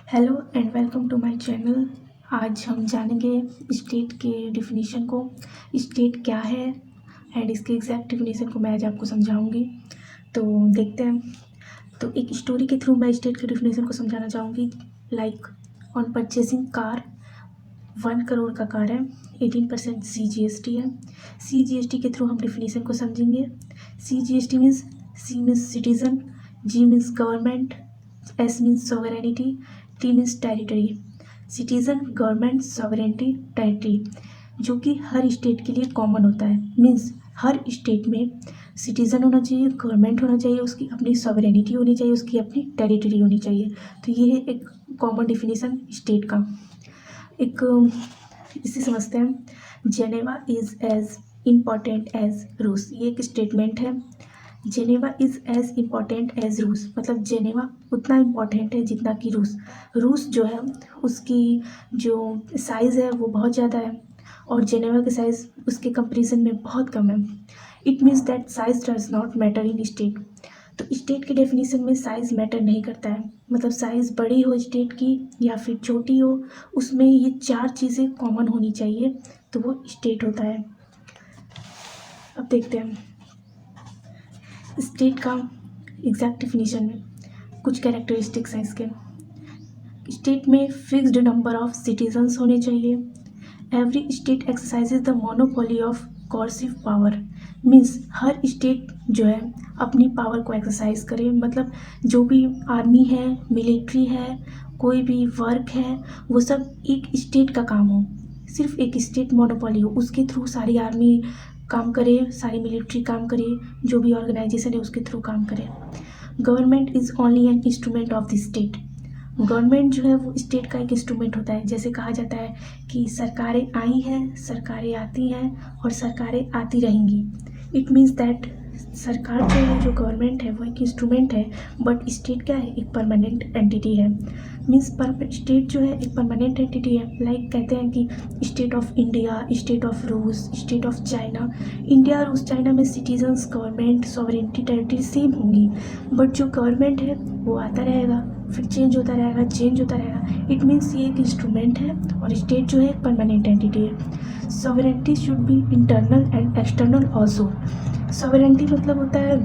Hello and welcome to my channel. आज हम जानेंगे स्टेट के डिफिनीशन को। स्टेट क्या है एंड इसके एग्जैक्ट डिफिनीशन को मैं आज आपको समझाऊंगी। तो देखते हैं। तो एक स्टोरी के थ्रू मैं स्टेट के डिफिनीशन को समझाना चाहूँगी। Like on purchasing car, 1 crore का कार है, 18% CGST है। CGST के थ्रू हम डिफिनीशन को समझेंगे। CGST means C means citizen, G means government, S means sovereignty, T means territory. Citizen, government, sovereignty, territory जो कि हर स्टेट के लिए कॉमन होता है। मीन्स हर स्टेट में सिटीज़न होना चाहिए, गवर्नमेंट होना चाहिए, उसकी अपनी सॉवरेनिटी होनी चाहिए, उसकी अपनी टेरिटरी होनी चाहिए। तो ये है एक कॉमन डिफिनीशन स्टेट का। एक इसे समझते हैं। Geneva is as important as रूस। ये एक स्टेटमेंट है। Geneva is as important as रूस मतलब जेनेवा उतना इम्पॉर्टेंट है जितना कि रूस। रूस जो है उसकी जो साइज़ है वो बहुत ज़्यादा है और जेनेवा की साइज़ उसके कंपेरिजन में बहुत कम है। It means that size does not matter in state. तो स्टेट के डेफिनेशन में साइज़ मैटर नहीं करता है। मतलब साइज़ बड़ी हो स्टेट की या फिर छोटी हो, उसमें ये 4 चीज़ें कॉमन होनी चाहिए तो वो स्टेट होता है। अब देखते हैं स्टेट का एग्जैक्ट डिफिनीशन में कुछ कैरेक्टरिस्टिक्स हैं इसके। स्टेट में फिक्स्ड नंबर ऑफ सिटीजन्स होने चाहिए। Every state exercises the monopoly of coercive power. Means her state जो है अपनी पावर को एक्सरसाइज करे। मतलब जो भी आर्मी है, मिलिट्री है, कोई भी वर्क है, वो सब एक स्टेट का काम हो। सिर्फ एक स्टेट मोनोपोली हो, उसके थ्रू सारी आर्मी काम करे, सारी मिलिट्री काम करे, जो भी ऑर्गेनाइजेशन है उसके थ्रू काम करे। Government is only an instrument of the state. Government जो है वो स्टेट का एक इंस्ट्रूमेंट होता है। जैसे कहा जाता है कि सरकारें आई हैं, सरकारें आती हैं और सरकारें आती रहेंगी। इट मीन्स दैट सरकार जो है, जो गवर्नमेंट है, वो एक इंस्ट्रूमेंट है, बट स्टेट क्या है, एक परमानेंट एंटिटी है। मीन्स पर स्टेट जो है एक परमानेंट एंटिटी है। लाइक कहते हैं कि state of India, state of रूस, स्टेट ऑफ चाइना। इंडिया, रूस, चाइना में citizens, government, sovereignty, territory same होंगी, बट जो गवर्नमेंट है वो आता रहेगा, फिर चेंज होता रहेगा, चेंज होता रहेगा। इट मीन्स ये एक इंस्ट्रूमेंट है और स्टेट जो है एक परमानेंट एंटिटी है। Sovereignty should be internal and external also. Sovereignty मतलब होता है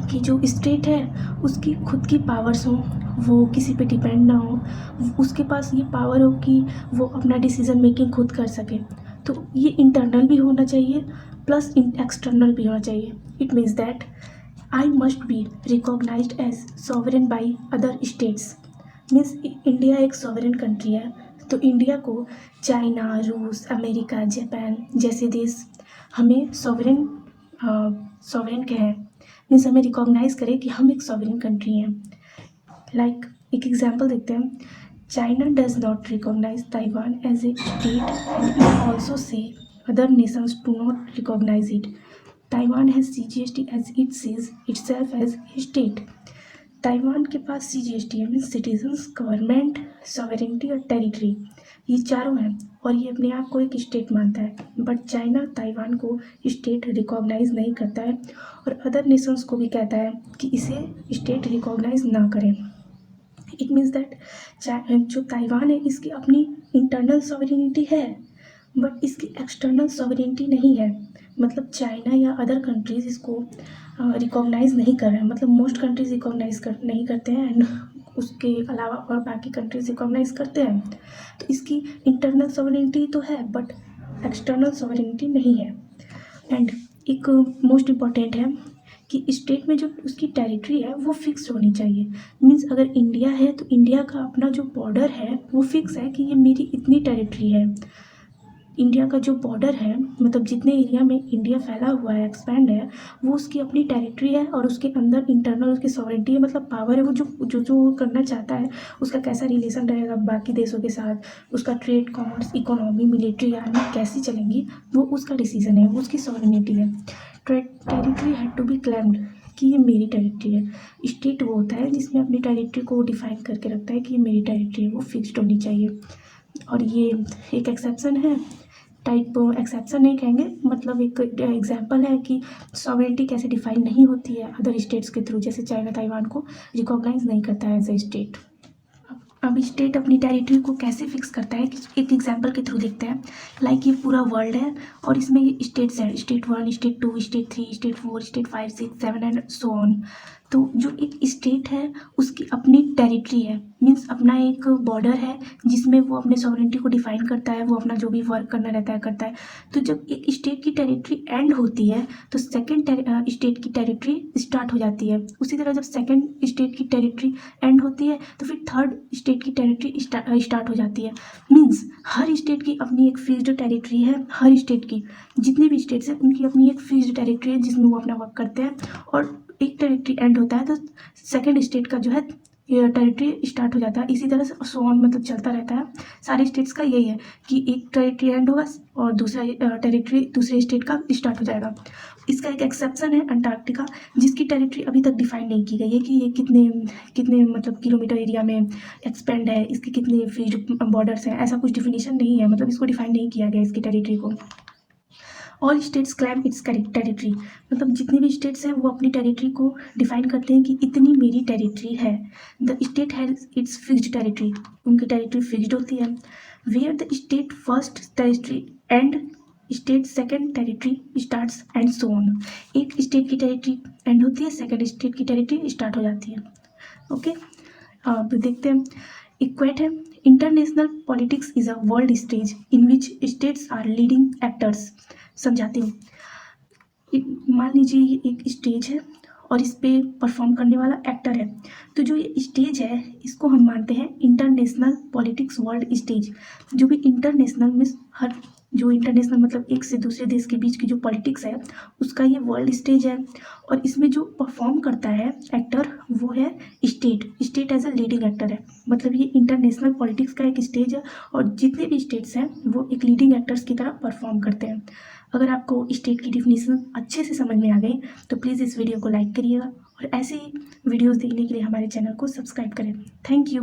कि जो स्टेट है उसकी खुद की पावर्स हो, वो किसी पे डिपेंड ना हो, उसके पास ये पावर हो कि वो अपना डिसीजन मेकिंग खुद कर सके। तो ये इंटरनल भी होना चाहिए प्लस एक्सटर्नल भी होना चाहिए। It means that I must be recognized as sovereign by other states। Means India एक सॉवरेन कंट्री है, तो इंडिया को चाइना, रूस, अमेरिका, जापान जैसे देश हमें सॉवरेन कहें। मीन्स हमें रिकॉग्नाइज करें कि हम एक सॉवरेन कंट्री हैं। लाइक एक एग्जाम्पल देखते हैं। China does not recognise Taiwan as a state and it also say other nations do not recognise it. Taiwan has CGST as it sees itself as a state। Taiwan के पास CGST है, means citizens, government, sovereignty और territory. ये चारों हैं और ये अपने आप को एक स्टेट मानता है। बट चाइना ताइवान को स्टेट रिकॉग्नाइज नहीं करता है और अदर नेशंस को भी कहता है कि इसे स्टेट रिकॉग्नाइज ना करें। इट मीन्स दैट जो ताइवान है इसकी अपनी इंटरनल सॉवरेनिटी है बट इसकी एक्सटर्नल सॉवरेनिटी नहीं है। मतलब चाइना या अदर कंट्रीज़ इसको रिकॉग्नाइज़ नहीं कर रहे हैं। मतलब मोस्ट कंट्रीज़ रिकॉग्नाइज़ नहीं करते हैं एंड उसके अलावा और बाकी कंट्रीज़ रिकॉग्नाइज़ करते हैं। तो इसकी इंटरनल सॉवरेनिटी तो है बट एक्सटर्नल सॉवरेनिटी नहीं है। एंड एक मोस्ट इम्पॉर्टेंट है कि स्टेट में जो उसकी टेरिटरी है वो फिक्स होनी चाहिए। मीन्स अगर इंडिया है तो इंडिया का अपना जो बॉर्डर है वो फिक्स है कि ये मेरी इतनी टेरिटरी है। इंडिया का जो बॉर्डर है, मतलब जितने एरिया में इंडिया फैला हुआ है, एक्सपैंड है, वो उसकी अपनी टेरिटरी है और उसके अंदर इंटरनल उसकी सॉवरेनिटी है। मतलब पावर है, वो जो करना चाहता है, उसका कैसा रिलेशन रहेगा बाकी देशों के साथ, उसका trade, commerce, economy, military, army कैसी चलेंगी, वो उसका डिसीजन है, वो उसकी सॉवरेनिटी है। Territory had to be claimed कि ये मेरी टेरिटरी है। स्टेट वो होता है जिसमें अपनी टेरिटरी को डिफाइन करके रखता है कि ये मेरी टेरिटरी है, वो फिक्स्ड होनी चाहिए। और ये एक एक्सेप्शन है, टाइप एक्सेप्शन नहीं कहेंगे, मतलब एक एग्जांपल है कि सॉवरेनिटी कैसे डिफाइन नहीं होती है अदर स्टेट्स के थ्रू। जैसे चाइना ताइवान को रिकॉग्नाइज नहीं करता है एज ए स्टेट। अब स्टेट अपनी टेरिटरी को कैसे फिक्स करता है एक एग्जांपल के थ्रू देखते हैं। लाइक ये पूरा वर्ल्ड है और इसमें ये स्टेट्स हैं, state 1, state 2, state 3, state 4, state 5, 6, 7 and so on. तो जो एक स्टेट है उसकी अपनी टेरिटरी है, मीन्स अपना एक बॉर्डर है जिसमें वो अपने सॉवरेनिटी को डिफाइन करता है, वो अपना जो भी वर्क करना रहता है करता है। तो जब एक स्टेट की टेरिटरी एंड होती है तो सेकेंड स्टेट की टेरिटरी स्टार्ट हो जाती है। उसी तरह जब सेकेंड स्टेट की टेरिटरी एंड होती है तो फिर थर्ड स्टेट की टेरिटरी स्टार्ट हो जाती है। मीन्स हर स्टेट की अपनी एक फिक्स्ड टेरिटरी है, हर स्टेट की जितने भी स्टेट्स हैं उनकी अपनी एक फिक्स्ड टेरिटरी है जिसमें वो अपना वर्क करते हैं। और एक टेरिटरी एंड होता है तो सेकेंड स्टेट का जो है टेरिटरी स्टार्ट हो जाता है। इसी तरह से सो ऑन मतलब चलता रहता है। सारे स्टेट्स का यही है कि एक टेरिटरी एंड होगा और दूसरा टेरिटरी दूसरे स्टेट का स्टार्ट हो जाएगा। इसका एक एक्सेप्शन है अंटार्कटिका, जिसकी टेरिटरी अभी तक डिफाइन नहीं की गई है कि ये कितने कितने मतलब किलोमीटर एरिया में एक्सपेंड है, इसके कितने फिक्स्ड बॉर्डर्स हैं, ऐसा कुछ डिफिनीशन नहीं है, मतलब इसको डिफाइन नहीं किया गया इसकी टेरिटरी को। All states claim it's territory, मतलब जितने भी स्टेट्स हैं वो अपनी टेरिटरी को डिफाइन करते हैं कि इतनी मेरी टेरिटरी है। The state has its fixed territory, उनकी टेरिटरी फिक्स्ड होती है। Where the state first territory and state second territory starts and so on. एक स्टेट की टेरिटरी एंड होती है, सेकेंड स्टेट की टेरिटरी स्टार्ट हो जाती है। ओके, अब देखते हैं इक्वेट है। International politics is a world stage in which states are leading actors. समझाती हूँ। मान लीजिए ये एक स्टेज है और इस पे परफॉर्म करने वाला एक्टर है। तो जो ये स्टेज है इसको हम मानते हैं इंटरनेशनल पॉलिटिक्स वर्ल्ड स्टेज। जो भी इंटरनेशनल मीन्स हर जो इंटरनेशनल मतलब एक से दूसरे देश के बीच की जो पॉलिटिक्स है उसका ये वर्ल्ड स्टेज है। और इसमें जो परफॉर्म करता है एक्टर वो है state as a leading actor है। मतलब ये इंटरनेशनल पॉलिटिक्स का एक स्टेज है और जितने भी स्टेट्स हैं वो एक लीडिंग एक्टर्स की तरह परफॉर्म करते हैं। अगर आपको स्टेट की डिफिनीशन अच्छे से समझ में आ गई तो प्लीज़ इस वीडियो को लाइक करिएगा और ऐसे ही वीडियोस देखने के लिए हमारे चैनल को सब्सक्राइब करें। Thank you.